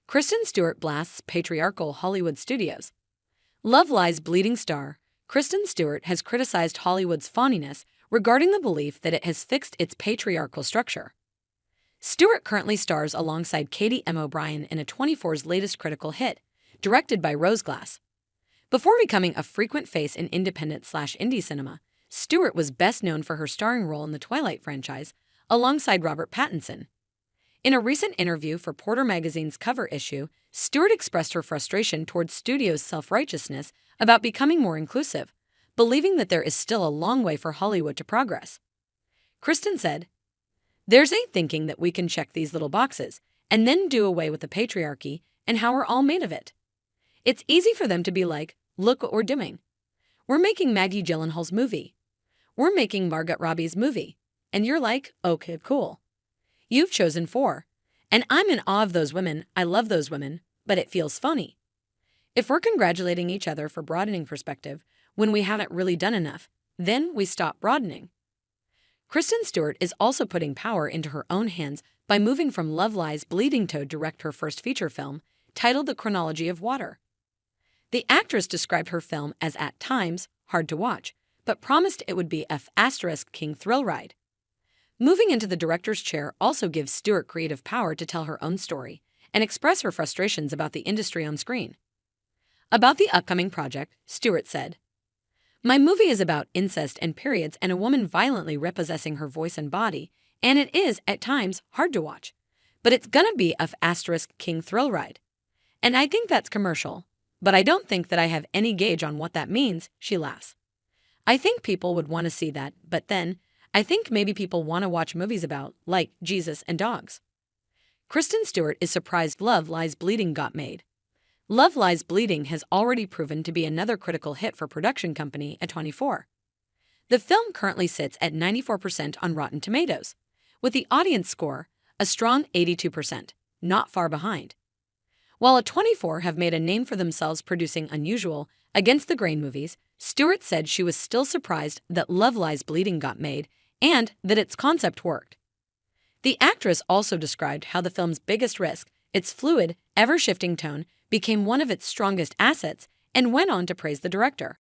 Kristen Stewart blasts patriarchal Hollywood studios. Love Lies bleeding star, Kristen Stewart has criticized Hollywood's phoniness regarding the belief that it has fixed its patriarchal structure. Stewart currently stars alongside Katy M in a 24's latest critical hit, directed by Roseglass. Before becoming a frequent face in independent/indie cinema, Stewart was best known for her starring role in the Twilight franchise, alongside Robert Pattinson. In a recent interview for Porter magazine's cover issue, Stewart expressed her frustration towards studios' self-righteousness about becoming more inclusive, believing that there is still a long way for Hollywood to progress. Kristen said, "There's a thinking that we can check these little boxes and then do away with the patriarchy and how we're all made of it. It's easy for them to be like, look what we're doing. We're making Maggie Gyllenhaal's movie. We're making Margot Robbie's movie. And you're like, okay, cool. You've chosen 4. And I'm in awe of those women, I love those women, but it feels phony. If we're congratulating each other for broadening perspective when we haven't really done enough, then we stop broadening." Kristen Stewart is also putting power into her own hands by moving from Love Lies bleeding to direct her first feature film, titled The Chronology of Water. The actress described her film as at times hard to watch, but promised it would be a *king thrill ride. Moving into the director's chair also gives Stewart creative power to tell her own story and express her frustrations about the industry on screen. About the upcoming project, Stewart said, "My movie is about incest and periods and a woman violently repossessing her voice and body, and it is, at times, hard to watch. But it's gonna be a *king thrill ride. And I think that's commercial, but I don't think that I have any gauge on what that means," she laughs. "I think people would want to see that, but then, I think maybe people want to watch movies about, like, Jesus and dogs." Kristen Stewart is surprised Love Lies Bleeding got made. Love Lies Bleeding has already proven to be another critical hit for production company A24. The film currently sits at 94% on Rotten Tomatoes, with the audience score a strong 82%, not far behind. While A24 have made a name for themselves producing unusual, against-the-grain movies, Stewart said she was still surprised that Love Lies Bleeding got made and that its concept worked. The actress also described how the film's biggest risk, its fluid, ever-shifting tone, became one of its strongest assets and went on to praise the director.